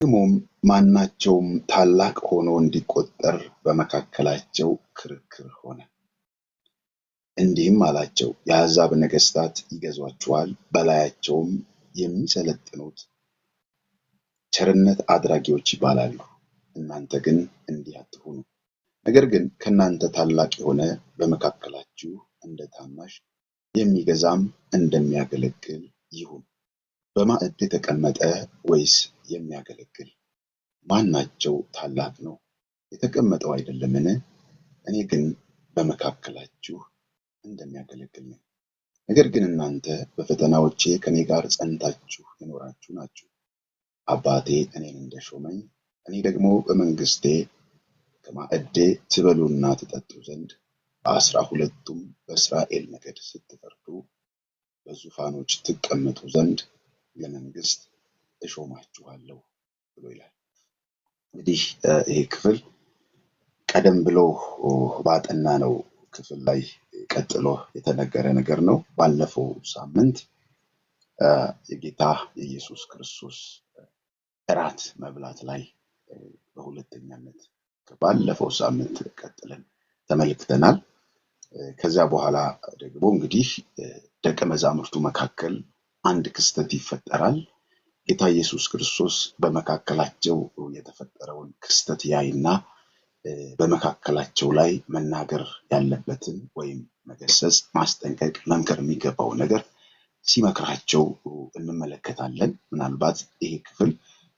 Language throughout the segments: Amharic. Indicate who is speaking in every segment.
Speaker 1: ደግሞም ማናቸውም ታላቅ ሆኖ እንዲቆጠር በመካከላቸው ክርክር ሆነ። እንዲህም አላቸው፣ የአሕዛብ ነገሥታት ይገዟችኋል፣ በላያቸውም የሚሰለጥኑት ቸርነት አድራጊዎች ይባላሉ። እናንተ ግን እንዲህ አትሁኑ። ነገር ግን ከእናንተ ታላቅ የሆነ በመካከላችሁ እንደ ታናሽ፣ የሚገዛም እንደሚያገለግል ይሁን። በማዕድ የተቀመጠ ወይስ የሚያገለግል? ማናቸው ታላቅ ነው? የተቀመጠው አይደለምን? እኔ ግን በመካከላችሁ እንደሚያገለግል ነኝ። ነገር ግን እናንተ በፈተናዎቼ ከኔ ጋር ጸንታችሁ የኖራችሁ ናችሁ። አባቴ እኔን እንደሾመኝ እኔ ደግሞ በመንግሥቴ ከማዕዴ ትበሉና ትጠጡ ዘንድ በ12ቱም በእስራኤል ነገድ ስትፈርዱ በዙፋኖች ትቀመጡ ዘንድ ለመንግሥት እሾማችኋለሁ ብሎ ይላል። እንግዲህ ይሄ ክፍል ቀደም ብሎ ባጠናነው ክፍል ላይ ቀጥሎ የተነገረ ነገር ነው። ባለፈው ሳምንት የጌታ የኢየሱስ ክርስቶስ እራት መብላት ላይ በሁለተኛነት ከባለፈው ሳምንት ቀጥለን ተመልክተናል። ከዚያ በኋላ ደግሞ እንግዲህ ደቀ መዛሙርቱ መካከል አንድ ክስተት ይፈጠራል። ጌታ ኢየሱስ ክርስቶስ በመካከላቸው የተፈጠረውን ክስተት ያይና በመካከላቸው ላይ መናገር ያለበትን ወይም መገሰጽ፣ ማስጠንቀቅ፣ መምከር የሚገባው ነገር ሲመክራቸው እንመለከታለን። ምናልባት ይሄ ክፍል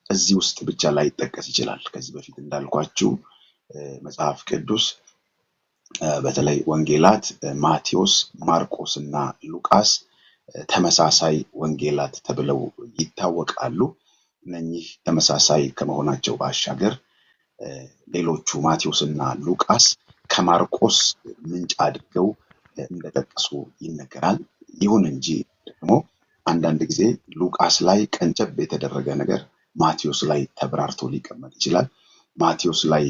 Speaker 1: እዚህ ውስጥ ብቻ ላይጠቀስ ይችላል። ከዚህ በፊት እንዳልኳችሁ መጽሐፍ ቅዱስ በተለይ ወንጌላት ማቴዎስ፣ ማርቆስ እና ሉቃስ ተመሳሳይ ወንጌላት ተብለው ይታወቃሉ። እነኚህ ተመሳሳይ ከመሆናቸው ባሻገር ሌሎቹ ማቴዎስ እና ሉቃስ ከማርቆስ ምንጭ አድርገው እንደጠቀሱ ይነገራል። ይሁን እንጂ ደግሞ አንዳንድ ጊዜ ሉቃስ ላይ ቀንጨብ የተደረገ ነገር ማቴዎስ ላይ ተብራርቶ ሊቀመጥ ይችላል። ማቴዎስ ላይ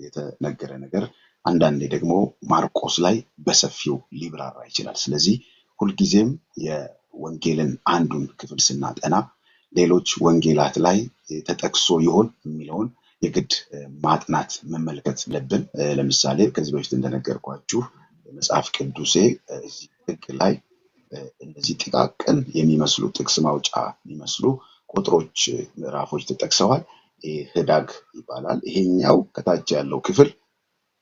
Speaker 1: የተነገረ ነገር አንዳንዴ ደግሞ ማርቆስ ላይ በሰፊው ሊብራራ ይችላል። ስለዚህ ሁልጊዜም የወንጌልን አንዱን ክፍል ስናጠና ሌሎች ወንጌላት ላይ ተጠቅሶ ይሆን የሚለውን የግድ ማጥናት መመልከት አለብን። ለምሳሌ ከዚህ በፊት እንደነገርኳችሁ መጽሐፍ ቅዱሴ እዚህ ጥግ ላይ እንደዚህ ጥቃቅን የሚመስሉ ጥቅስ ማውጫ የሚመስሉ ቁጥሮች፣ ምዕራፎች ተጠቅሰዋል። ህዳግ ይባላል። ይሄኛው ከታች ያለው ክፍል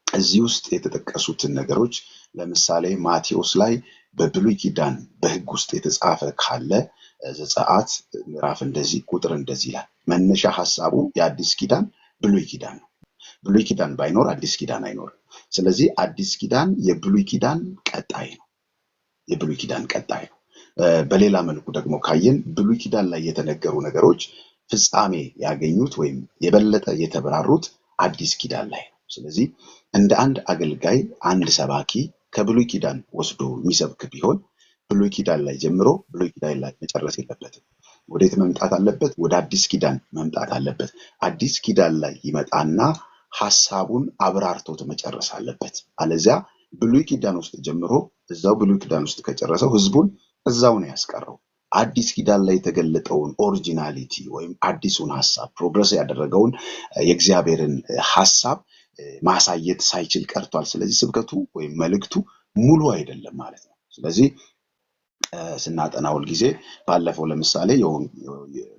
Speaker 1: እዚህ ውስጥ የተጠቀሱትን ነገሮች ለምሳሌ ማቴዎስ ላይ በብሉይ ኪዳን በሕግ ውስጥ የተጻፈ ካለ ዘጸአት ምዕራፍ እንደዚህ ቁጥር እንደዚህ ይላል። መነሻ ሐሳቡ የአዲስ ኪዳን ብሉይ ኪዳን ነው። ብሉይ ኪዳን ባይኖር አዲስ ኪዳን አይኖርም። ስለዚህ አዲስ ኪዳን የብሉይ ኪዳን ቀጣይ ነው። የብሉይ ኪዳን ቀጣይ ነው። በሌላ መልኩ ደግሞ ካየን ብሉይ ኪዳን ላይ የተነገሩ ነገሮች ፍጻሜ ያገኙት ወይም የበለጠ የተብራሩት አዲስ ኪዳን ላይ ነው። ስለዚህ እንደ አንድ አገልጋይ አንድ ሰባኪ ከብሉይ ኪዳን ወስዶ የሚሰብክ ቢሆን ብሉይ ኪዳን ላይ ጀምሮ ብሉይ ኪዳን ላይ መጨረስ የለበትም። ወዴት መምጣት አለበት? ወደ አዲስ ኪዳን መምጣት አለበት። አዲስ ኪዳን ላይ ይመጣና ሐሳቡን አብራርቶት መጨረስ አለበት። አለዚያ ብሉይ ኪዳን ውስጥ ጀምሮ እዛው ብሉይ ኪዳን ውስጥ ከጨረሰው ህዝቡን እዛው ነው ያስቀረው። አዲስ ኪዳን ላይ የተገለጠውን ኦሪጂናሊቲ ወይም አዲሱን ሐሳብ ፕሮግረስ ያደረገውን የእግዚአብሔርን ሐሳብ ማሳየት ሳይችል ቀርቷል። ስለዚህ ስብከቱ ወይም መልእክቱ ሙሉ አይደለም ማለት ነው። ስለዚህ ስናጠና ሁልጊዜ ባለፈው ለምሳሌ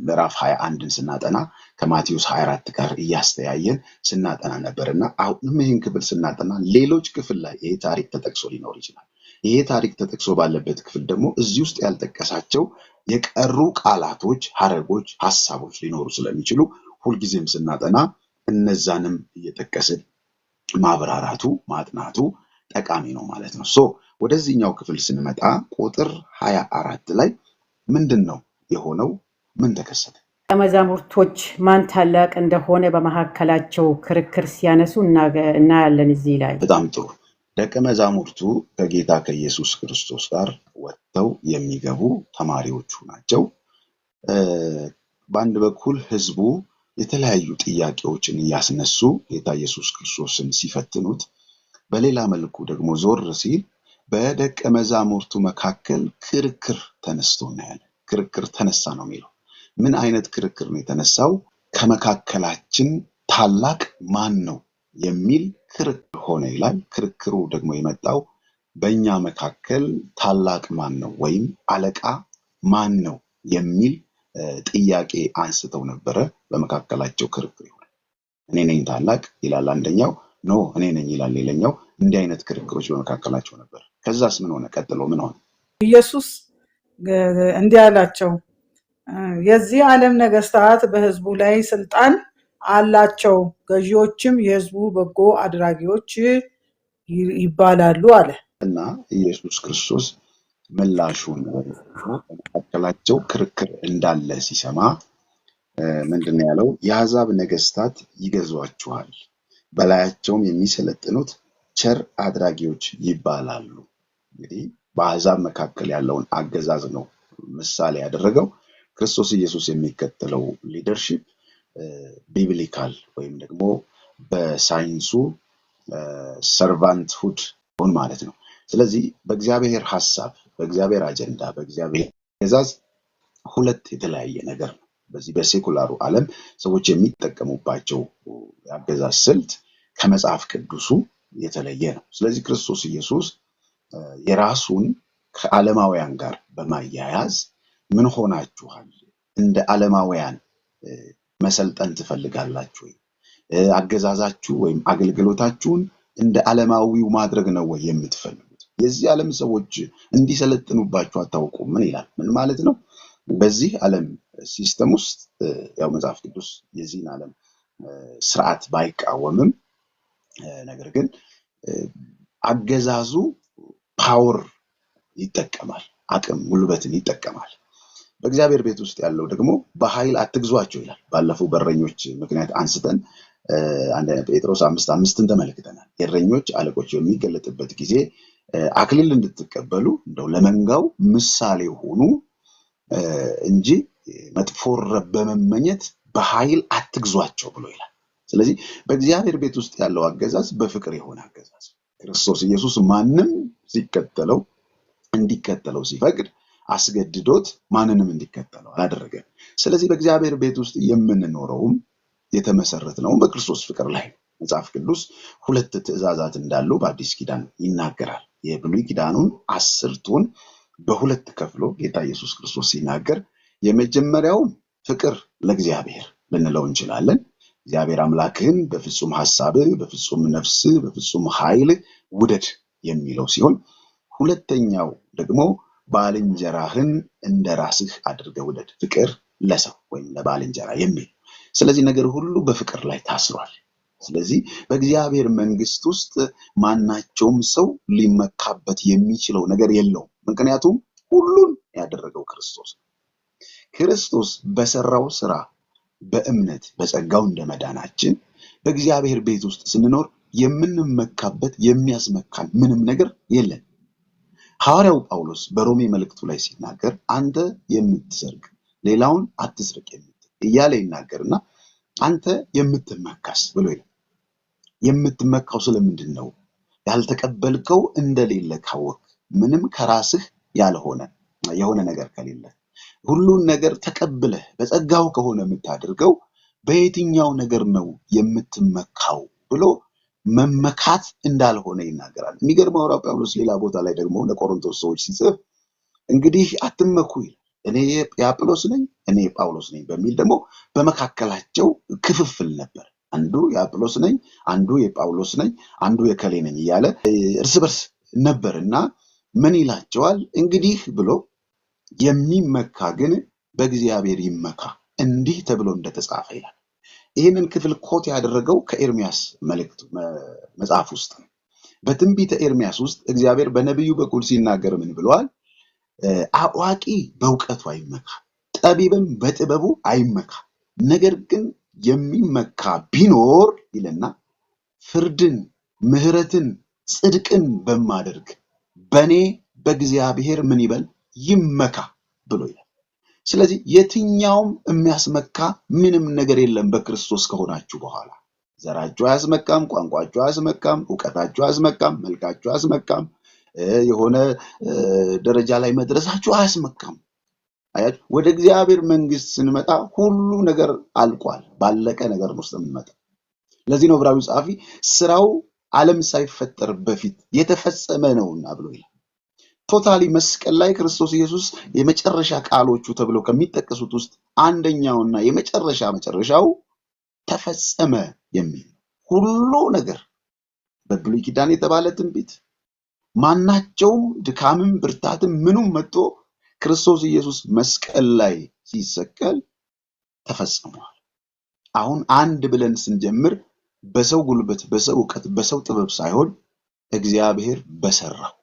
Speaker 1: ምዕራፍ 21ን ስናጠና ከማቴዎስ 24 ጋር እያስተያየን ስናጠና ነበርና አሁንም ይህን ክፍል ስናጠና ሌሎች ክፍል ላይ ይሄ ታሪክ ተጠቅሶ ሊኖር ይችላል። ይሄ ታሪክ ተጠቅሶ ባለበት ክፍል ደግሞ እዚህ ውስጥ ያልጠቀሳቸው የቀሩ ቃላቶች፣ ሐረጎች፣ ሐሳቦች ሊኖሩ ስለሚችሉ ሁልጊዜም ስናጠና እነዛንም እየጠቀስን ማብራራቱ ማጥናቱ ጠቃሚ ነው ማለት ነው። ወደዚህኛው ክፍል ስንመጣ ቁጥር 24 ላይ ምንድነው የሆነው? ምን ተከሰተ?
Speaker 2: ደቀ መዛሙርቶች ማን ታላቅ እንደሆነ በመካከላቸው ክርክር ሲያነሱ እናያለን። እዚህ ላይ
Speaker 1: በጣም ጥሩ። ደቀ መዛሙርቱ ከጌታ ከኢየሱስ ክርስቶስ ጋር ወጥተው የሚገቡ ተማሪዎቹ ናቸው። በአንድ በኩል ህዝቡ የተለያዩ ጥያቄዎችን እያስነሱ ጌታ ኢየሱስ ክርስቶስን ሲፈትኑት፣ በሌላ መልኩ ደግሞ ዞር ሲል በደቀ መዛሙርቱ መካከል ክርክር ተነስቶ እናያለን። ክርክር ተነሳ ነው የሚለው። ምን አይነት ክርክር ነው የተነሳው? ከመካከላችን ታላቅ ማን ነው የሚል ክርክር ሆነ ይላል። ክርክሩ ደግሞ የመጣው በእኛ መካከል ታላቅ ማን ነው ወይም አለቃ ማን ነው የሚል ጥያቄ አንስተው ነበረ። በመካከላቸው ክርክር ይሆናል። እኔ ነኝ ታላቅ ይላል አንደኛው፣ ኖ እኔ ነኝ ይላል ሌላኛው። እንዲህ አይነት ክርክሮች በመካከላቸው ነበር። ከዛስ ምን ሆነ? ቀጥሎ ምን ሆነ?
Speaker 3: ኢየሱስ እንዲህ አላቸው፣ የዚህ ዓለም ነገስታት በህዝቡ ላይ ስልጣን አላቸው፣ ገዢዎችም የህዝቡ በጎ አድራጊዎች ይባላሉ አለ
Speaker 1: እና ኢየሱስ ክርስቶስ ምላሹን በመካከላቸው ክርክር እንዳለ ሲሰማ ምንድነው ያለው? የአሕዛብ ነገስታት ይገዟችኋል፣ በላያቸውም የሚሰለጥኑት ቸር አድራጊዎች ይባላሉ። እንግዲህ በአሕዛብ መካከል ያለውን አገዛዝ ነው ምሳሌ ያደረገው። ክርስቶስ ኢየሱስ የሚከተለው ሊደርሺፕ ቢብሊካል ወይም ደግሞ በሳይንሱ ሰርቫንትሁድ ሆን ማለት ነው። ስለዚህ በእግዚአብሔር ሐሳብ፣ በእግዚአብሔር አጀንዳ፣ በእግዚአብሔር አገዛዝ ሁለት የተለያየ ነገር ነው። በዚህ በሴኩላሩ ዓለም ሰዎች የሚጠቀሙባቸው የአገዛዝ ስልት ከመጽሐፍ ቅዱሱ የተለየ ነው። ስለዚህ ክርስቶስ ኢየሱስ የራሱን ከዓለማውያን ጋር በማያያዝ ምን ሆናችኋል? እንደ ዓለማውያን መሰልጠን ትፈልጋላችሁ ወይ? አገዛዛችሁ ወይም አገልግሎታችሁን እንደ ዓለማዊው ማድረግ ነው ወይ የምትፈልጉት? የዚህ ዓለም ሰዎች እንዲሰለጥኑባችሁ አታውቁም። ምን ይላል? ምን ማለት ነው? በዚህ ዓለም ሲስተም ውስጥ ያው መጽሐፍ ቅዱስ የዚህን ዓለም ስርዓት ባይቃወምም ነገር ግን አገዛዙ ፓወር ይጠቀማል፣ አቅም ጉልበትን ይጠቀማል። በእግዚአብሔር ቤት ውስጥ ያለው ደግሞ በኃይል አትግዟቸው ይላል። ባለፈው በእረኞች ምክንያት አንስተን አንደኛ ጴጥሮስ 5:5 ተመልክተናል። የእረኞች አለቆች የሚገለጥበት ጊዜ አክሊል እንድትቀበሉ እንደው ለመንጋው ምሳሌ ሆኑ እንጂ መጥፎ ረብ በመመኘት በኃይል አትግዟቸው ብሎ ይላል። ስለዚህ በእግዚአብሔር ቤት ውስጥ ያለው አገዛዝ በፍቅር የሆነ አገዛዝ፣ ክርስቶስ ኢየሱስ ማንም ሲከተለው እንዲከተለው ሲፈቅድ አስገድዶት ማንንም እንዲከተለው አላደረገም። ስለዚህ በእግዚአብሔር ቤት ውስጥ የምንኖረውም የተመሰረትነውም በክርስቶስ ፍቅር ላይ ነው። መጽሐፍ ቅዱስ ሁለት ትእዛዛት እንዳሉ በአዲስ ኪዳን ይናገራል። የብሉይ ኪዳኑን 10ቱን በሁለት ከፍሎ ጌታ ኢየሱስ ክርስቶስ ሲናገር የመጀመሪያውን ፍቅር ለእግዚአብሔር ልንለው እንችላለን። እግዚአብሔር አምላክህን በፍጹም ሐሳብህ፣ በፍጹም ነፍስህ፣ በፍጹም ኃይል ውደድ የሚለው ሲሆን ሁለተኛው ደግሞ ባልንጀራህን እንደ ራስህ አድርገህ ውደድ፣ ፍቅር ለሰው ወይም ለባልንጀራ የሚል። ስለዚህ ነገር ሁሉ በፍቅር ላይ ታስሯል። ስለዚህ በእግዚአብሔር መንግስት ውስጥ ማናቸውም ሰው ሊመካበት የሚችለው ነገር የለውም። ምክንያቱም ሁሉን ያደረገው ክርስቶስ ነው። ክርስቶስ በሰራው ስራ በእምነት በጸጋው እንደመዳናችን በእግዚአብሔር ቤት ውስጥ ስንኖር የምንመካበት የሚያስመካን ምንም ነገር የለን። ሐዋርያው ጳውሎስ በሮሜ መልእክቱ ላይ ሲናገር አንተ የምትሰርቅ ሌላውን አትስርቅ እያለ ይናገርና አንተ የምትመካስ ብሎ ይላል። የምትመካው ስለምንድን ነው? ያልተቀበልከው እንደሌለ ካወቅ፣ ምንም ከራስህ ያልሆነ የሆነ ነገር ከሌለ፣ ሁሉን ነገር ተቀብለህ በጸጋው ከሆነ የምታደርገው በየትኛው ነገር ነው የምትመካው ብሎ መመካት እንዳልሆነ ይናገራል። የሚገርመው ሐዋርያው ጳውሎስ ሌላ ቦታ ላይ ደግሞ ለቆሮንቶስ ሰዎች ሲጽፍ እንግዲህ አትመኩ ይላል። እኔ የአጵሎስ ነኝ፣ እኔ የጳውሎስ ነኝ በሚል ደግሞ በመካከላቸው ክፍፍል ነበር። አንዱ የአጵሎስ ነኝ፣ አንዱ የጳውሎስ ነኝ፣ አንዱ የከሌ ነኝ እያለ እርስ በርስ ነበርና ምን ይላቸዋል? እንግዲህ ብሎ የሚመካ ግን በእግዚአብሔር ይመካ እንዲህ ተብሎ እንደተጻፈ ይላል። ይህንን ክፍል ኮት ያደረገው ከኤርሚያስ መልእክት መጽሐፍ ውስጥ ነው። በትንቢተ ኤርሚያስ ውስጥ እግዚአብሔር በነቢዩ በኩል ሲናገር ምን ብለዋል? አዋቂ በእውቀቱ አይመካ፣ ጠቢብም በጥበቡ አይመካ፣ ነገር ግን የሚመካ ቢኖር ይልና ፍርድን፣ ምሕረትን፣ ጽድቅን በማደርግ በእኔ በእግዚአብሔር ምን ይበል ይመካ ብሎ ይላል። ስለዚህ የትኛውም የሚያስመካ ምንም ነገር የለም በክርስቶስ ከሆናችሁ በኋላ። ዘራችሁ አያስመካም፣ ቋንቋችሁ አያስመካም፣ እውቀታችሁ አያስመካም፣ መልካችሁ አያስመካም፣ የሆነ ደረጃ ላይ መድረሳችሁ አያስመካም። አያችሁ፣ ወደ እግዚአብሔር መንግስት ስንመጣ ሁሉ ነገር አልቋል። ባለቀ ነገር ነው የምንመጣ። ለዚህ ነው ዕብራዊው ጸሐፊ ስራው ዓለም ሳይፈጠር በፊት የተፈጸመ ነውና ብሎ ይላል። ቶታሊ መስቀል ላይ ክርስቶስ ኢየሱስ የመጨረሻ ቃሎቹ ተብለው ከሚጠቀሱት ውስጥ አንደኛውና መጨረሻው ተፈጸመ የሚል ሁሉ ነገር በብሉይ ኪዳን የተባለ ትንቢት ማናቸውም ድካምም ብርታትም ምኑም መጥቶ ክርስቶስ ኢየሱስ መስቀል ላይ ሲሰቀል ተፈጽሟል። አሁን አንድ ብለን ስንጀምር በሰው ጉልበት፣ በሰው ዕውቀት፣ በሰው ጥበብ ሳይሆን እግዚአብሔር በሰራው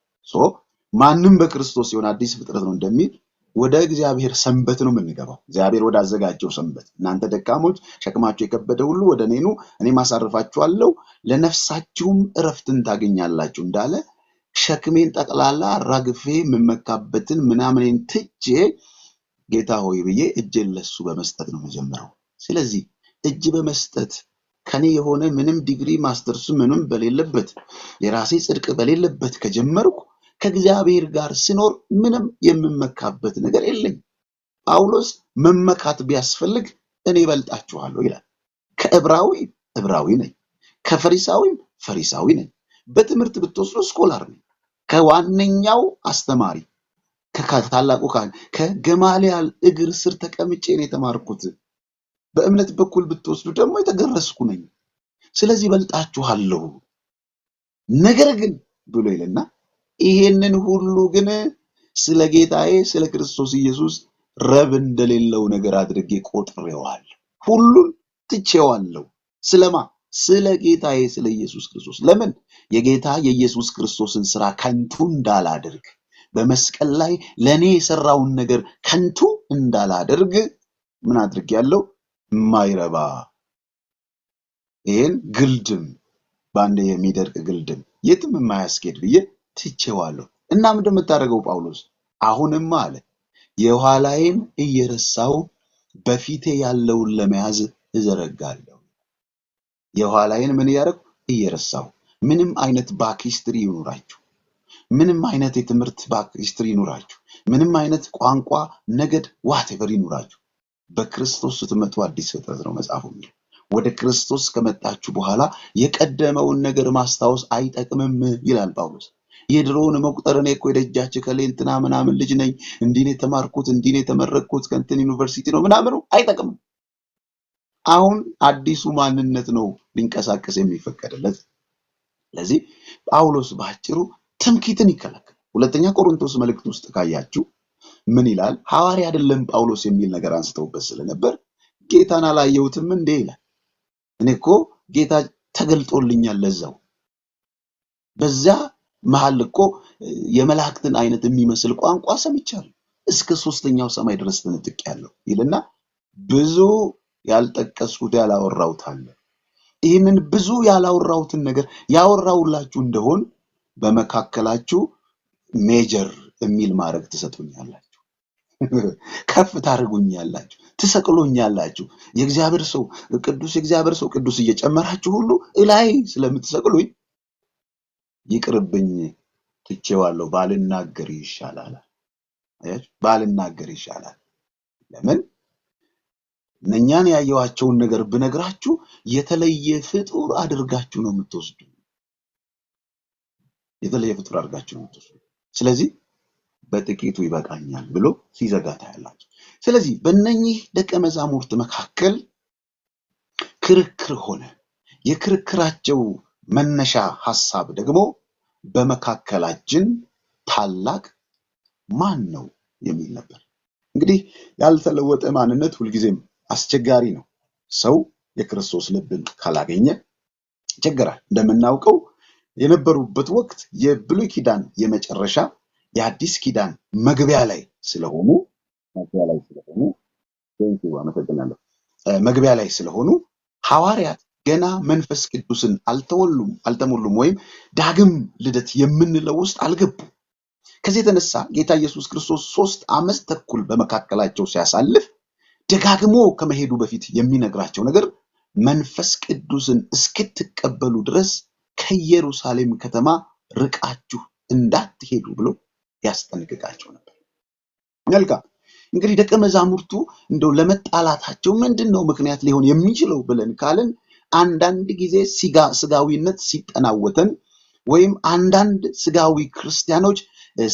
Speaker 1: ማንም በክርስቶስ ሲሆን አዲስ ፍጥረት ነው እንደሚል ወደ እግዚአብሔር ሰንበት ነው የምንገባው። እግዚአብሔር ወደ አዘጋጀው ሰንበት እናንተ ደካሞች ሸክማችሁ የከበደ ሁሉ ወደ እኔ ኑ እኔም አሳርፋችኋለሁ ለነፍሳችሁም እረፍትን ታገኛላችሁ እንዳለ ሸክሜን ጠቅላላ አራግፌ የምመካበትን ምናምኔን ትቼ ጌታ ሆይ ብዬ እጄን ለሱ በመስጠት ነው የምጀምረው። ስለዚህ እጅ በመስጠት ከኔ የሆነ ምንም ዲግሪ ማስተርስ ምንም በሌለበት የራሴ ጽድቅ በሌለበት ከጀመርኩ ከእግዚአብሔር ጋር ስኖር ምንም የምመካበት ነገር የለኝ። ጳውሎስ መመካት ቢያስፈልግ እኔ እበልጣችኋለሁ ይላል። ከዕብራዊ ነኝ፣ ከፈሪሳዊም ፈሪሳዊ ነኝ። በትምህርት ብትወስዱ ስኮላር ነኝ። ከዋነኛው አስተማሪ ከታላቁ ካህን ከገማልያል እግር ስር ተቀምጬ ነው የተማርኩት። በእምነት በኩል ብትወስዱ ደግሞ የተገረዝኩ ነኝ። ስለዚህ እበልጣችኋለሁ። ነገር ግን ብሎ ይልና ይሄንን ሁሉ ግን ስለ ጌታዬ ስለ ክርስቶስ ኢየሱስ ረብ እንደሌለው ነገር አድርጌ ቆጥሬዋለሁ። ሁሉን ትቼዋለሁ። ስለማ ስለ ጌታዬ ስለ ኢየሱስ ክርስቶስ። ለምን? የጌታ የኢየሱስ ክርስቶስን ስራ ከንቱ እንዳላደርግ፣ በመስቀል ላይ ለኔ የሰራውን ነገር ከንቱ እንዳላደርግ ምን አድርጌያለሁ? ማይረባ ይሄን ግልድም ባንዴ የሚደርቅ ግልድም የትም የማያስኬድ ብዬ ትቼዋለሁ። እና ምንድን የምታደርገው ጳውሎስ? አሁንም አለ የኋላዬን እየረሳው በፊቴ ያለውን ለመያዝ እዘረጋለሁ። የኋላዬን ምን እያደረኩ? እየረሳው። ምንም አይነት ባክ ሂስትሪ ይኑራችሁ፣ ምንም አይነት የትምህርት ባክ ሂስትሪ ይኑራችሁ፣ ምንም አይነት ቋንቋ፣ ነገድ፣ ዋቴቨር ይኑራችሁ፣ በክርስቶስ ስትመጡ አዲስ ፍጥረት ነው መጽሐፉ የሚለው። ወደ ክርስቶስ ከመጣችሁ በኋላ የቀደመውን ነገር ማስታወስ አይጠቅምም ይላል ጳውሎስ። የድሮውን መቁጠር እኔ እኮ የደጃች ከሌንትና ምናምን ልጅ ነኝ፣ እንዲህ ነው የተማርኩት፣ እንዲህ ነው የተመረቅኩት፣ ከእንትን ዩኒቨርሲቲ ነው ምናምኑ አይጠቅምም። አሁን አዲሱ ማንነት ነው ሊንቀሳቀስ የሚፈቀድለት። ስለዚህ ጳውሎስ ባጭሩ ትምክህትን ይከላከላል። ሁለተኛ ቆሮንቶስ መልእክት ውስጥ ካያችሁ ምን ይላል? ሐዋርያ አይደለም ጳውሎስ የሚል ነገር አንስተውበት ስለነበር ጌታን አላየሁትም እንዴ ይላል። እኔ እኮ ጌታ ተገልጦልኛል፣ ለዛው በዛ መሃል እኮ የመላእክትን አይነት የሚመስል ቋንቋ ሰምቻለሁ፣ እስከ ሶስተኛው ሰማይ ድረስ ተነጥቄያለሁ ይልና ብዙ ያልጠቀስኩት ያላወራሁት አለ። ይህንን ብዙ ያላወራሁትን ነገር ያወራሁላችሁ እንደሆን በመካከላችሁ ሜጀር የሚል ማድረግ ትሰጡኛላችሁ፣ ከፍ ታደርጉኛላችሁ፣ ትሰቅሉኛላችሁ። የእግዚአብሔር ሰው ቅዱስ፣ የእግዚአብሔር ሰው ቅዱስ እየጨመራችሁ ሁሉ እላይ ስለምትሰቅሉኝ ይቅርብኝ፣ ትቼዋለሁ፣ ባልናገር ይሻላል። አያችሁ፣ ባልናገር ይሻላል። ለምን? እነኛን ያየኋቸውን ነገር ብነግራችሁ የተለየ ፍጡር አድርጋችሁ ነው የምትወስዱ፣ የተለየ ፍጡር አድርጋችሁ ነው የምትወስዱ። ስለዚህ በጥቂቱ ይበቃኛል ብሎ ሲዘጋ ታያላችሁ። ስለዚህ በእነኚህ ደቀ መዛሙርት መካከል ክርክር ሆነ። የክርክራቸው መነሻ ሐሳብ ደግሞ በመካከላችን ታላቅ ማን ነው የሚል ነበር። እንግዲህ ያልተለወጠ ማንነት ሁልጊዜም አስቸጋሪ ነው። ሰው የክርስቶስ ልብን ካላገኘ ይቸገራል። እንደምናውቀው የነበሩበት ወቅት የብሉይ ኪዳን የመጨረሻ የአዲስ ኪዳን መግቢያ ላይ ስለሆኑ መግቢያ ላይ ስለሆኑ ሐዋርያት ገና መንፈስ ቅዱስን አልተሞሉም ወይም ዳግም ልደት የምንለው ውስጥ አልገቡም። ከዚህ የተነሳ ጌታ ኢየሱስ ክርስቶስ 3 ዓመት ተኩል በመካከላቸው ሲያሳልፍ ደጋግሞ ከመሄዱ በፊት የሚነግራቸው ነገር መንፈስ ቅዱስን እስክትቀበሉ ድረስ ከኢየሩሳሌም ከተማ ርቃችሁ እንዳትሄዱ ብሎ ያስጠነቅቃቸው ነበር። መልካም። እንግዲህ ደቀ መዛሙርቱ እንደው ለመጣላታቸው ምንድነው ምክንያት ሊሆን የሚችለው ብለን ካልን አንዳንድ ጊዜ ስጋዊነት ሲጠናወተን ወይም አንዳንድ ስጋዊ ክርስቲያኖች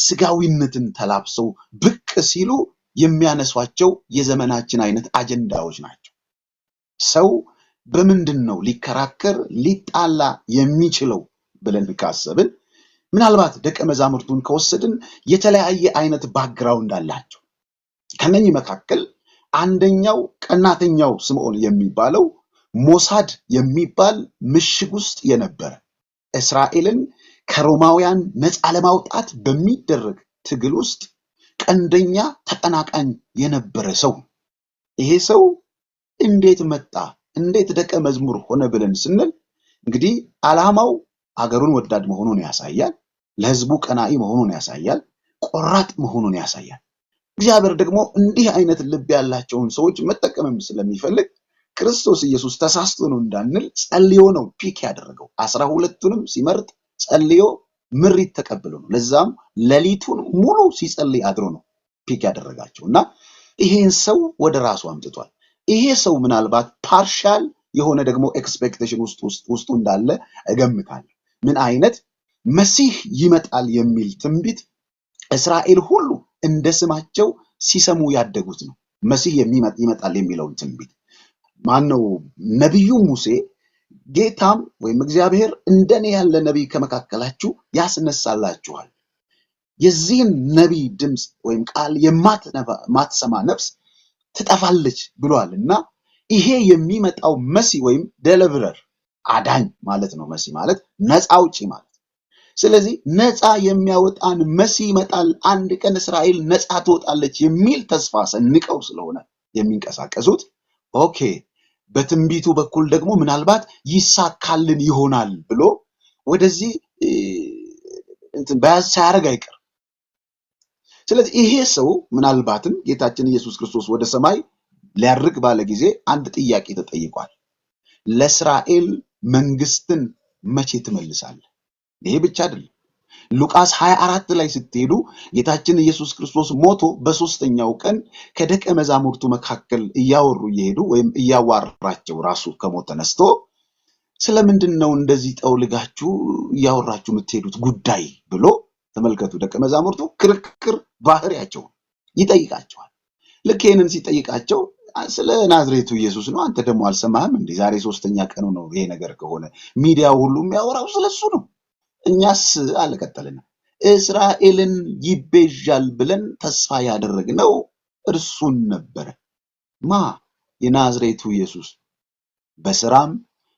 Speaker 1: ስጋዊነትን ተላብሰው ብቅ ሲሉ የሚያነሷቸው የዘመናችን አይነት አጀንዳዎች ናቸው። ሰው በምንድነው ሊከራከር ሊጣላ የሚችለው ብለን ካሰብን ምናልባት ደቀ መዛሙርቱን ከወሰድን የተለያየ አይነት ባክግራውንድ አላቸው። ከነኚህ መካከል አንደኛው ቀናተኛው ስምዖን የሚባለው ሞሳድ የሚባል ምሽግ ውስጥ የነበረ እስራኤልን ከሮማውያን ነፃ ለማውጣት በሚደረግ ትግል ውስጥ ቀንደኛ ተቀናቃኝ የነበረ ሰው። ይሄ ሰው እንዴት መጣ? እንዴት ደቀ መዝሙር ሆነ ብለን ስንል እንግዲህ ዓላማው አገሩን ወዳድ መሆኑን ያሳያል። ለህዝቡ ቀናኢ መሆኑን ያሳያል። ቆራጥ መሆኑን ያሳያል። እግዚአብሔር ደግሞ እንዲህ አይነት ልብ ያላቸውን ሰዎች መጠቀምም ስለሚፈልግ ክርስቶስ ኢየሱስ ተሳስቶ ነው እንዳንል ጸልዮ ነው ፒክ ያደረገው። 12ቱንም ሲመርጥ ጸልዮ ምሪት ተቀብሎ ነው። ለዛም ሌሊቱን ሙሉ ሲጸልይ አድሮ ነው ፒክ ያደረጋቸው እና ይሄን ሰው ወደ ራሱ አምጥቷል። ይሄ ሰው ምናልባት ፓርሻል የሆነ ደግሞ ኤክስፔክቴሽን ውስጡ እንዳለ እገምታለሁ። ምን አይነት መሲህ ይመጣል የሚል ትንቢት እስራኤል ሁሉ እንደ ስማቸው ሲሰሙ ያደጉት ነው። መሲህ ይመጣል የሚለውን ትንቢት ማነው? ነቢዩ ሙሴ ጌታም ወይም እግዚአብሔር እንደኔ ያለ ነቢይ ከመካከላችሁ ያስነሳላችኋል፣ የዚህን ነቢይ ድምፅ ወይም ቃል የማትሰማ ነፍስ ትጠፋለች ብሏልና ይሄ የሚመጣው መሲህ ወይም ዴሊቨረር አዳኝ ማለት ነው። መሲህ ማለት ነፃ አውጪ ማለት። ስለዚህ ነፃ የሚያወጣን መሲህ ይመጣል፣ አንድ ቀን እስራኤል ነፃ ትወጣለች የሚል ተስፋ ሰንቀው ስለሆነ የሚንቀሳቀሱት ኦኬ በትንቢቱ በኩል ደግሞ ምናልባት ይሳካልን ይሆናል ብሎ ወደዚህ በያዝ ሳያደርግ አይቀር። ስለዚህ ይሄ ሰው ምናልባትም ጌታችን ኢየሱስ ክርስቶስ ወደ ሰማይ ሊያርግ ባለ ጊዜ አንድ ጥያቄ ተጠይቋል። ለእስራኤል መንግስትን መቼ ትመልሳለህ? ይሄ ብቻ አይደለም። ሉቃስ 24 ላይ ስትሄዱ ጌታችን ኢየሱስ ክርስቶስ ሞቶ በሶስተኛው ቀን ከደቀ መዛሙርቱ መካከል እያወሩ እየሄዱ ወይም እያዋራቸው ራሱ ከሞት ተነስቶ ስለምንድን ነው እንደዚህ ጠውልጋችሁ እያወራችሁ የምትሄዱት ጉዳይ ብሎ ተመልከቱ። ደቀ መዛሙርቱ ክርክር ባህሪያቸው ይጠይቃቸዋል። ልክ ይህንን ሲጠይቃቸው ስለ ናዝሬቱ ኢየሱስ ነው፣ አንተ ደግሞ አልሰማህም እንዴ? ዛሬ ሶስተኛ ቀኑ ነው ይሄ ነገር ከሆነ ሚዲያው ሁሉ የሚያወራው ስለሱ ነው። እኛስ አልቀጠልና እስራኤልን ይቤዣል ብለን ተስፋ ያደረግነው እርሱን ነበረ። ማ? የናዝሬቱ ኢየሱስ በስራም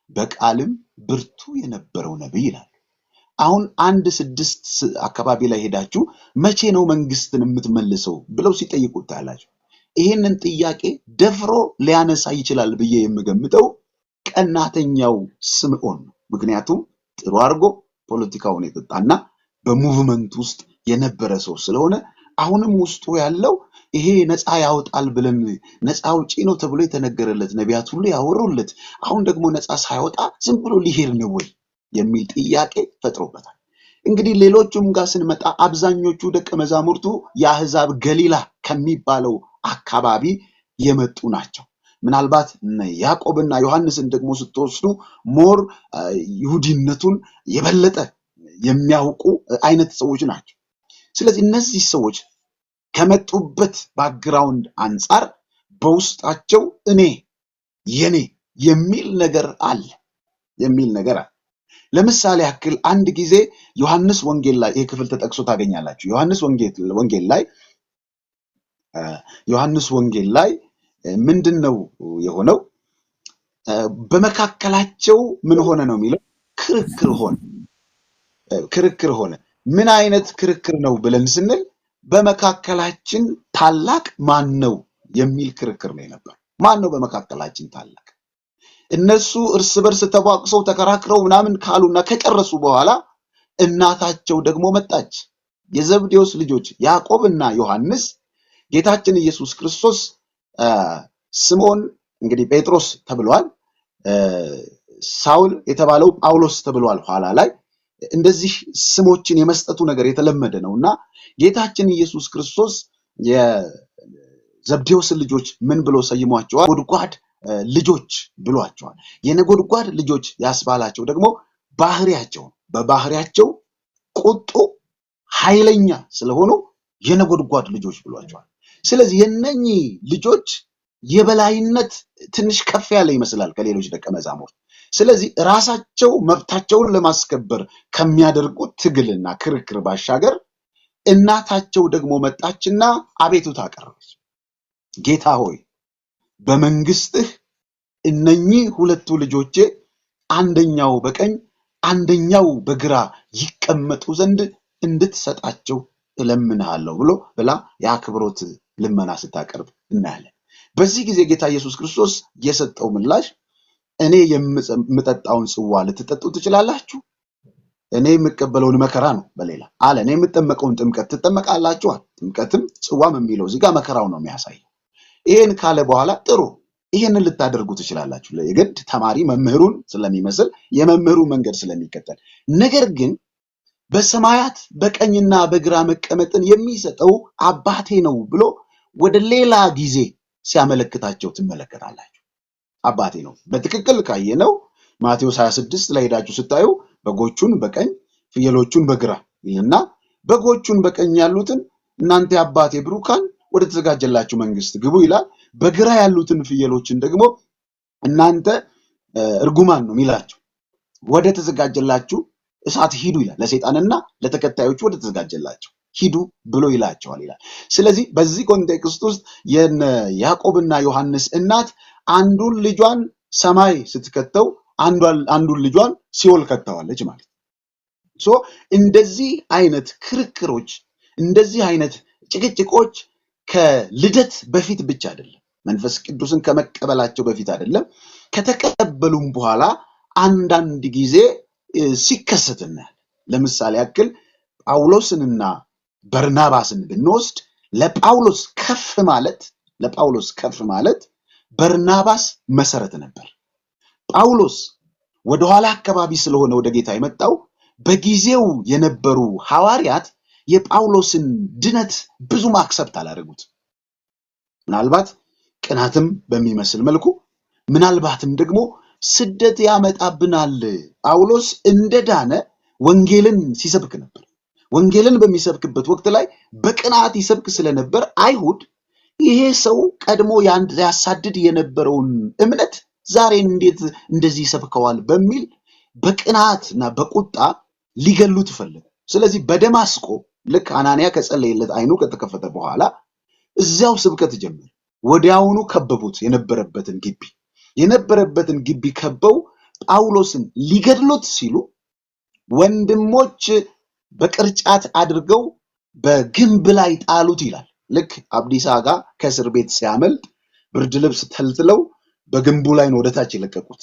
Speaker 1: በቃልም ብርቱ የነበረው ነብይ ይላል። አሁን 1:6 አካባቢ ላይ ሄዳችሁ መቼ ነው መንግስትን የምትመልሰው ብለው ሲጠይቁት ታያላችሁ። ይህንን ጥያቄ ደፍሮ ሊያነሳ ይችላል ብዬ የምገምተው ቀናተኛው ስምዖን ነው። ምክንያቱም ጥሩ አድርጎ ፖለቲካውን የጠጣና በሙቭመንት ውስጥ የነበረ ሰው ስለሆነ አሁንም ውስጡ ያለው ይሄ ነፃ ያወጣል ብለን ነፃ አውጪ ነው ተብሎ የተነገረለት ነቢያት ሁሉ ያወሩለት አሁን ደግሞ ነፃ ሳይወጣ ዝም ብሎ ሊሄድ ነው ወይ የሚል ጥያቄ ፈጥሮበታል። እንግዲህ ሌሎቹም ጋር ስንመጣ አብዛኞቹ ደቀ መዛሙርቱ የአሕዛብ ገሊላ ከሚባለው አካባቢ የመጡ ናቸው። ምናልባት ያዕቆብና ዮሐንስን ደግሞ ስትወስዱ ሞር ይሁዲነቱን የበለጠ የሚያውቁ አይነት ሰዎች ናቸው። ስለዚህ እነዚህ ሰዎች ከመጡበት ባክግራውንድ አንጻር በውስጣቸው እኔ የኔ የሚል ነገር አለ። ለምሳሌ ያክል አንድ ጊዜ ዮሐንስ ወንጌል ላይ ይህ ክፍል ተጠቅሶ ታገኛላችሁ። ዮሐንስ ወንጌል ላይ ምንድነው የሆነው? በመካከላቸው ምን ሆነ ነው የሚለው? ክርክር ሆነ። ምን አይነት ክርክር ነው ብለን ስንል በመካከላችን ታላቅ ማን ነው የሚል ክርክር ነው የነበረው። ማን ነው በመካከላችን ታላቅ? እነሱ እርስ በርስ ተቧቅሰው ተከራክረው ምናምን ካሉና ከጨረሱ በኋላ እናታቸው ደግሞ መጣች። የዘብዴዎስ ልጆች ያዕቆብና ዮሐንስ ጌታችን ኢየሱስ ክርስቶስ ስምዖን እንግዲህ ጴጥሮስ ተብሏል፣ ሳውል የተባለው ጳውሎስ ተብሏል። ኋላ ላይ እንደዚህ ስሞችን የመስጠቱ ነገር የተለመደ ነውና ጌታችን ኢየሱስ ክርስቶስ ዘብዴዎስ ልጆች ምን ብሎ ሰይሟቸዋል? ጎድጓድ ልጆች ብሏቸዋል። የነጎድጓድ ልጆች ያስባላቸው ደግሞ ባህሪያቸው በባህሪያቸው ቁጡ ኃይለኛ ስለሆኑ የነጎድጓድ ልጆች ብሏቸዋል። ስለዚህ የነኚህ ልጆች የበላይነት ትንሽ ከፍ ያለ ይመስላል ከሌሎች ደቀ መዛሙርት። ስለዚህ ራሳቸው መብታቸውን ለማስከበር ከሚያደርጉት ትግልና ክርክር ባሻገር እናታቸው ደግሞ መጣችና አቤቱታ አቀረበች። ጌታ ሆይ በመንግስትህ እነኚህ ሁለቱ ልጆቼ አንደኛው በቀኝ አንደኛው በግራ ይቀመጡ ዘንድ እንድትሰጣቸው እለምንሃለሁ ብላ የአክብሮት ልመና ስታቀርብ እናያለን። በዚህ ጊዜ ጌታ ኢየሱስ ክርስቶስ የሰጠው ምላሽ እኔ የምጠጣውን ጽዋ ልትጠጡ ትችላላችሁ፣ እኔ የምቀበለውን መከራ ነው በሌላ አለ። እኔ የምጠመቀውን ጥምቀት ትጠመቃላችሁ። ጥምቀትም ጽዋም የሚለው እዚህ ጋር መከራው ነው የሚያሳየው። ይሄን ካለ በኋላ ጥሩ ይሄንን ልታደርጉ ትችላላችሁ። የግድ ተማሪ መምህሩን ስለሚመስል የመምህሩ መንገድ ስለሚከተል፣ ነገር ግን በሰማያት በቀኝና በግራ መቀመጥን የሚሰጠው አባቴ ነው ብሎ ወደ ሌላ ጊዜ ሲያመለክታቸው ትመለከታላችሁ። አባቴ ነው በትክክል ካየነው ማቴዎስ 26 ላይ ሄዳችሁ ስታዩ በጎቹን በቀኝ ፍየሎቹን በግራ ይልና በጎቹን በቀኝ ያሉትን እናንተ አባቴ ብሩካን ወደ ተዘጋጀላችሁ መንግስት ግቡ ይላል። በግራ ያሉትን ፍየሎችን ደግሞ እናንተ እርጉማን ነው የሚላቸው ወደ ተዘጋጀላችሁ እሳት ሂዱ ይላል። ለሰይጣንና ለተከታዮቹ ወደ ተዘጋጀላቸው ሂዱ ብሎ ይላቸዋል ይላል። ስለዚህ በዚህ ኮንቴክስት ውስጥ ያዕቆብና ዮሐንስ እናት አንዱን ልጇን ሰማይ ስትከተው አንዱን ልጇን ሲኦል ከተዋለች ማለት ነው። እንደዚህ አይነት ክርክሮች እንደዚህ አይነት ጭቅጭቆች ከልደት በፊት ብቻ አይደለም፣ መንፈስ ቅዱስን ከመቀበላቸው በፊት አይደለም፣ ከተቀበሉም በኋላ አንዳንድ ጊዜ ሲከሰት እናያለን። ለምሳሌ ያክል ጳውሎስንና በርናባስን ብንወስድ ለጳውሎስ ከፍ ማለት በርናባስ መሰረት ነበር። ጳውሎስ ወደኋላ አካባቢ ስለሆነ ወደ ጌታ የመጣው በጊዜው የነበሩ ሐዋርያት የጳውሎስን ድነት ብዙ ማክሰብት አላደረጉት። ምናልባት ቅናትም በሚመስል መልኩ ምናልባትም ደግሞ ስደት ያመጣብናል። ጳውሎስ እንደዳነ ወንጌልን ሲሰብክ ነበር። ወንጌልን በሚሰብክበት ወቅት ላይ በቅናት ይሰብክ ስለነበር አይሁድ ይሄ ሰው ቀድሞ ያሳድድ የነበረውን እምነት ዛሬ እንዴት እንደዚህ ይሰብከዋል በሚል በቅናትና በቁጣ ሊገሉት ፈለጉ። ስለዚህ በደማስቆ ልክ አናንያ ከጸለየለት አይኑ ከተከፈተ በኋላ እዚያው ስብከት ጀመረ። ወዲያውኑ ከበቡት። የነበረበትን ግቢ ከበው ጳውሎስን ሊገድሉት ሲሉ ወንድሞች በቅርጫት አድርገው በግንብ ላይ ጣሉት ይላል። ልክ አብዲሳ ጋር ከእስር ቤት ሲያመልጥ ብርድ ልብስ ተልትለው በግንቡ ላይ ነው ወደታች የለቀቁት።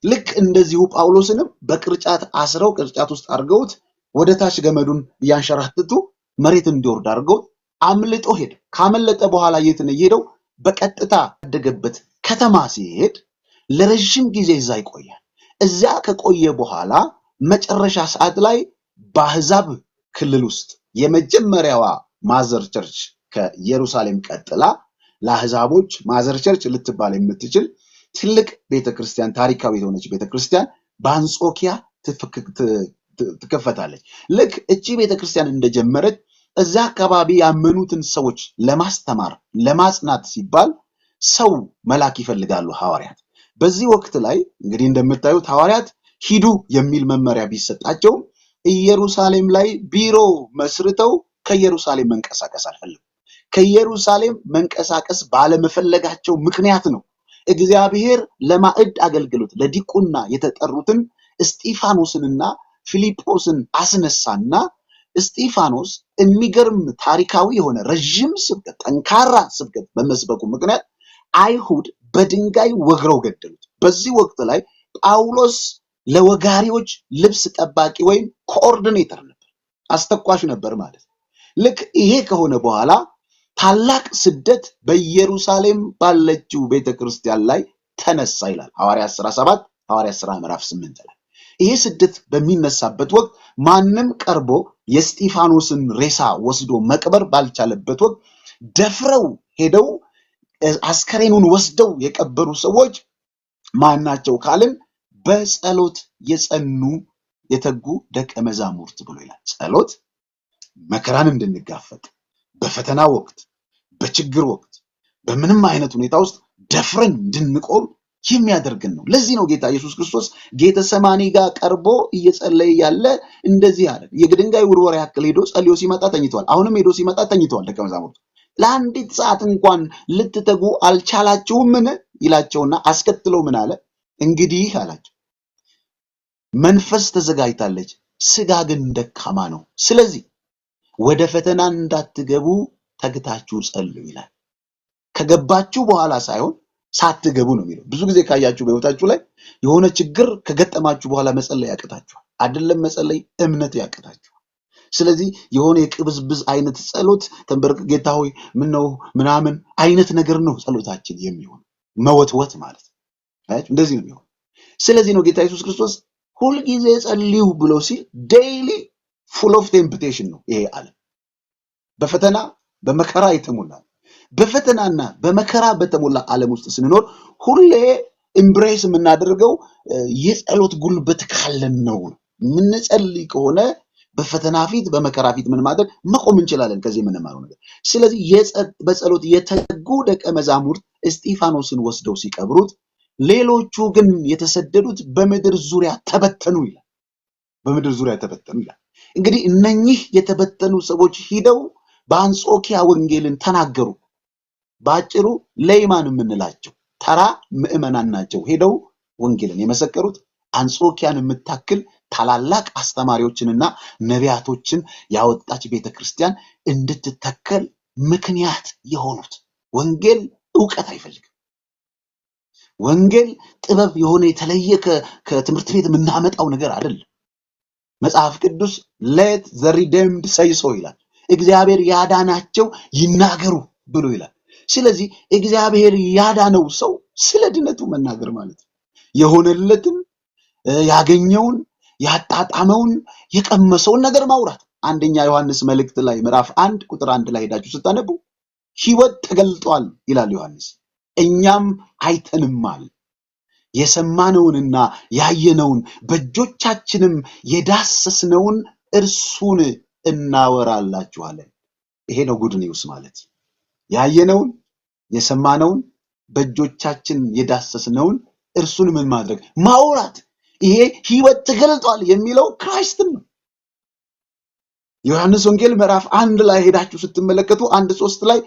Speaker 1: ልክ እንደዚሁ ጳውሎስንም በቅርጫት አስረው ቅርጫት ውስጥ አድርገውት ወደታች ገመዱን እያንሸራተቱ መሬት እንዲወርድ አድርገው አምልጦ ሄደ። ካመለጠ በኋላ የት ነው የሄደው? በቀጥታ ያደገበት ከተማ ሲሄድ ለረጅም ጊዜ እዛ ይቆያል። እዚያ ከቆየ በኋላ መጨረሻ ሰዓት ላይ በአሕዛብ ክልል ውስጥ የመጀመሪያዋ ማዘር ቸርች ከኢየሩሳሌም ቀጥላ ለአሕዛቦች ማዘር ቸርች ልትባል የምትችል ትልቅ ቤተክርስቲያን፣ ታሪካዊ የሆነች ቤተክርስቲያን በአንጾኪያ ትከፈታለች። ልክ እቺ ቤተክርስቲያን እንደጀመረች እዛ አካባቢ ያመኑትን ሰዎች ለማስተማር ለማጽናት ሲባል ሰው መላክ ይፈልጋሉ ሐዋርያት። በዚህ ወቅት ላይ እንግዲህ እንደምታዩት ሐዋርያት ሂዱ የሚል መመሪያ ቢሰጣቸውም ኢየሩሳሌም ላይ ቢሮ መስርተው ከኢየሩሳሌም መንቀሳቀስ አልፈለጉም። ከኢየሩሳሌም መንቀሳቀስ ባለመፈለጋቸው ምክንያት ነው እግዚአብሔር ለማዕድ አገልግሎት ለዲቁና የተጠሩትን እስጢፋኖስንና ፊልጶስን አስነሳና እስጢፋኖስ የሚገርም ታሪካዊ የሆነ ረጅም ስብከት፣ ጠንካራ ስብከት በመስበኩ ምክንያት አይሁድ በድንጋይ ወግረው ገደሉት። በዚህ ወቅት ላይ ጳውሎስ ለወጋሪዎች ልብስ ጠባቂ ወይም ኮኦርዲኔተር ነበር፣ አስተኳሽ ነበር ማለት ነው። ልክ ይሄ ከሆነ በኋላ ታላቅ ስደት በኢየሩሳሌም ባለችው ቤተክርስቲያን ላይ ተነሳ ይላል ሐዋርያት ሥራ 7 ሐዋርያት ሥራ ምዕራፍ 8 ላይ። ይሄ ስደት በሚነሳበት ወቅት ማንም ቀርቦ የእስጢፋኖስን ሬሳ ወስዶ መቅበር ባልቻለበት ወቅት ደፍረው ሄደው አስከሬኑን ወስደው የቀበሩ ሰዎች ማናቸው ካልን በጸሎት የጸኑ የተጉ ደቀ መዛሙርት ብሎ ይላል። ጸሎት መከራን እንድንጋፈጥ በፈተና ወቅት፣ በችግር ወቅት፣ በምንም አይነት ሁኔታ ውስጥ ደፍረን እንድንቆም የሚያደርገን ነው። ለዚህ ነው ጌታ ኢየሱስ ክርስቶስ ጌተሰማኒ ጋር ቀርቦ እየጸለየ ያለ እንደዚህ አለ። የድንጋይ ውርወራ ያክል ሄዶ ጸልዮ ሲመጣ ተኝቷል። አሁንም ሄዶ ሲመጣ ተኝቷል ደቀ መዛሙርቱ። ለአንዲት ሰዓት እንኳን ልትተጉ አልቻላችሁምን ይላቸውና አስከትለው ምን አለ? እንግዲህ አላቸው መንፈስ ተዘጋጅታለች፣ ስጋ ግን ደካማ ነው። ስለዚህ ወደ ፈተና እንዳትገቡ ተግታችሁ ጸልዩ ይላል። ከገባችሁ በኋላ ሳይሆን ሳትገቡ ነው የሚለው። ብዙ ጊዜ ካያችሁ በህይወታችሁ ላይ የሆነ ችግር ከገጠማችሁ በኋላ መጸለይ ያቅታችኋል። አይደለም መጸለይ እምነት ያቅታችኋል። ስለዚህ የሆነ የቅብዝብዝ አይነት ጸሎት ተንበርክ ጌታ ሆይ ምን ነው ምናምን አይነት ነገር ነው ጸሎታችን የሚሆን መወትወት ማለት ነው። እንደዚህ ነው የሚሆን። ስለዚህ ነው ጌታ ኢየሱስ ክርስቶስ ሁልጊዜ ጸልዩ ብሎ ሲል ዴይሊ ፉል ኦፍ ቴምፕቴሽን ነው ይሄ ዓለም። በፈተና በመከራ የተሞላ በፈተናና በመከራ በተሞላ ዓለም ውስጥ ስንኖር ሁሌ ኢምብሬስ የምናደርገው የጸሎት ጉልበት ካለን ነው። የምንጸልይ ከሆነ በፈተና ፊት በመከራ ፊት ምን ማድረግ መቆም እንችላለን። ከዚህ የምንማረው ነገር። ስለዚህ በጸሎት የተጉ ደቀ መዛሙርት እስጢፋኖስን ወስደው ሲቀብሩት፣ ሌሎቹ ግን የተሰደዱት በምድር ዙሪያ ተበተኑ ይላል። በምድር ዙሪያ ተበተኑ ይላል። እንግዲህ እነኚህ የተበተኑ ሰዎች ሂደው በአንጾኪያ ወንጌልን ተናገሩ። ባጭሩ ለይማን የምንላቸው ተራ ምዕመናን ናቸው። ሄደው ወንጌልን የመሰከሩት አንጾኪያን የምታክል ታላላቅ አስተማሪዎችንና ነቢያቶችን ያወጣች ቤተክርስቲያን እንድትተከል ምክንያት የሆኑት። ወንጌል ዕውቀት አይፈልግም። ወንጌል ጥበብ የሆነ የተለየ ከትምህርት ቤት የምናመጣው ነገር አይደለም። መጽሐፍ ቅዱስ let the redeemed say so ይላል። እግዚአብሔር ያዳናቸው ይናገሩ ብሎ ይላል። ስለዚህ እግዚአብሔር ያዳነው ሰው ስለ ድነቱ መናገር ማለት ነው። የሆነለትን ያገኘውን ያጣጣመውን የቀመሰውን ነገር ማውራት። አንደኛ ዮሐንስ መልእክት ላይ ምዕራፍ 1 ቁጥር 1 ላይ ሄዳችሁ ስታነቡ ሕይወት ተገልጧል ይላል ዮሐንስ። እኛም አይተንማል፣ የሰማነውንና ያየነውን በእጆቻችንም የዳሰስነውን እርሱን እናወራላችኋለን። ይሄ ነው ጉድ ኒውስ ማለት። ያየነውን የሰማነውን በእጆቻችን የዳሰስነውን እርሱን ምን ማድረግ ማውራት። ይሄ ሕይወት ተገልጧል የሚለው ክራይስትን ነው። ዮሐንስ ወንጌል ምዕራፍ 1 ላይ ሄዳችሁ ስትመለከቱ 1:3 ላይ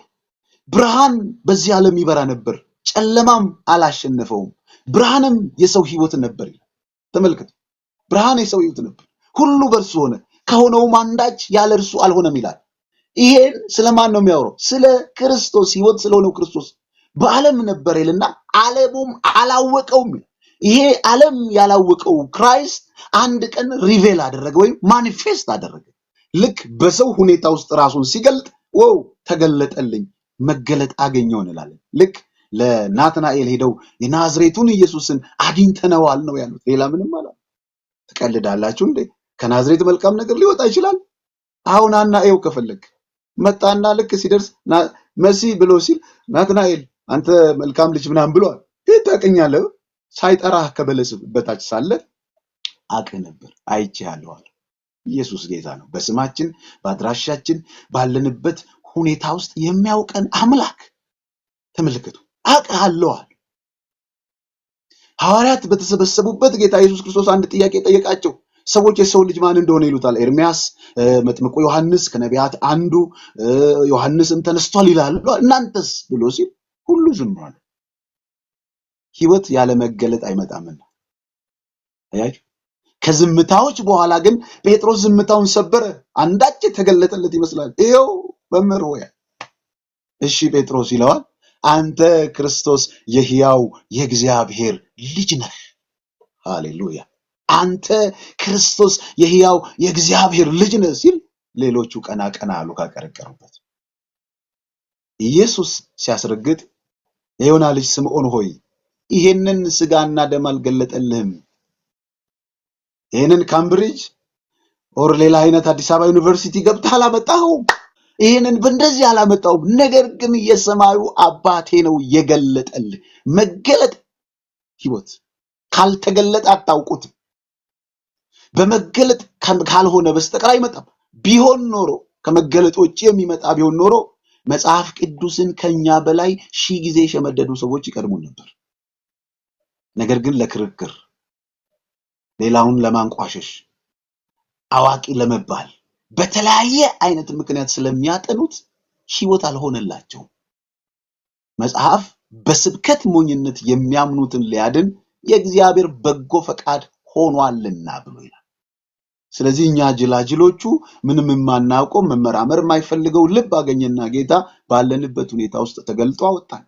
Speaker 1: ብርሃን በዚህ ዓለም ይበራ ነበር፣ ጨለማም አላሸነፈውም፣ ብርሃንም የሰው ሕይወት ነበር ይላል። ተመልከቱ፣ ብርሃን የሰው ሕይወት ነበር፣ ሁሉ በእርሱ ሆነ፣ ከሆነውም አንዳች ያለ እርሱ አልሆነም ይላል። ይሄን ስለማን ነው የሚያወራው? ስለ ክርስቶስ ሕይወት ስለሆነው ክርስቶስ። በዓለም ነበር ይልና ዓለሙም አላወቀውም። ይሄ ዓለም ያላወቀው ክራይስት አንድ ቀን ሪቬል አደረገ ወይም ማኒፌስት አደረገ። ልክ በሰው ሁኔታ ውስጥ ራሱን ሲገልጥ ወው ተገለጠልኝ፣ መገለጥ አገኘው እንላለን። ልክ ለናትናኤል ሄደው የናዝሬቱን ኢየሱስን አግኝተነዋል ነው ያሉት። ሌላ ምንም አላሉ። ትቀልዳላችሁ እንዴ? ከናዝሬት መልካም ነገር ሊወጣ ይችላል? አሁን አናኤው ከፈለግ መጣና ልክ ሲደርስ መሲ ብሎ ሲል ናትናኤል አንተ መልካም ልጅ ምናምን ብሏል። ታውቀኛለህ? ሳይጠራህ ከበለስ በታች ሳለ አውቅ ነበር፣ አይቼሃለሁ አለ። ኢየሱስ ጌታ ነው። በስማችን በአድራሻችን ባለንበት ሁኔታ ውስጥ የሚያውቀን አምላክ። ተመልከቱ፣ አውቃለሁ አለ። ሐዋርያት በተሰበሰቡበት ጌታ ኢየሱስ ክርስቶስ አንድ ጥያቄ ጠየቃቸው። ሰዎች የሰው ልጅ ማን እንደሆነ ይሉታል። ኤርሚያስ፣ መጥምቁ ዮሐንስ ከነቢያት አንዱ፣ ዮሐንስም ተነስቷል ይላሉ። እናንተስ ብሎ ሲል ሁሉ ዝም አለ። ሕይወት ያለ መገለጥ አይመጣምና አያችሁ። ከዝምታዎች በኋላ ግን ጴጥሮስ ዝምታውን ሰበረ። አንዳች የተገለጠለት ይመስላል። ይኸው መምህር ሆይ፣ እሺ ጴጥሮስ ይለዋል፣ አንተ ክርስቶስ የሕያው የእግዚአብሔር ልጅ ነህ። ሃሌሉያ! አንተ ክርስቶስ የሕያው የእግዚአብሔር ልጅ ነህ ሲል ሌሎቹ ቀና ቀና አሉ ካቀረቀሩበት። ኢየሱስ ሲያስረግጥ የዮና ልጅ ስምዖን ሆይ ይሄንን ስጋና ደም አልገለጠልህም፣ ይሄንን ካምብሪጅ ኦር ሌላ አይነት አዲስ አበባ ዩኒቨርሲቲ ገብተህ አላመጣኸውም፣ ይህንን በእንደዚህ አላመጣውም፣ ነገር ግን የሰማዩ አባቴ ነው የገለጠልህ። መገለጥ ህይወት ካልተገለጠ አታውቁትም። በመገለጥ ካልሆነ በስተቀር አይመጣም። ቢሆን ኖሮ ከመገለጥ ውጭ የሚመጣ ቢሆን ኖሮ መጽሐፍ ቅዱስን ከኛ በላይ 1000 ጊዜ የሸመደዱ ሰዎች ይቀድሙን ነበር። ነገር ግን ለክርክር፣ ሌላውን ለማንቋሸሽ፣ አዋቂ ለመባል በተለያየ አይነት ምክንያት ስለሚያጠኑት ህይወት አልሆነላቸውም። መጽሐፍ በስብከት ሞኝነት የሚያምኑትን ሊያድን የእግዚአብሔር በጎ ፈቃድ ሆኗልና ብሎ ይላል። ስለዚህ እኛ ጅላጅሎቹ ምንም የማናውቀው መመራመር የማይፈልገው ልብ አገኘና ጌታ ባለንበት ሁኔታ ውስጥ ተገልጦ አወጣን።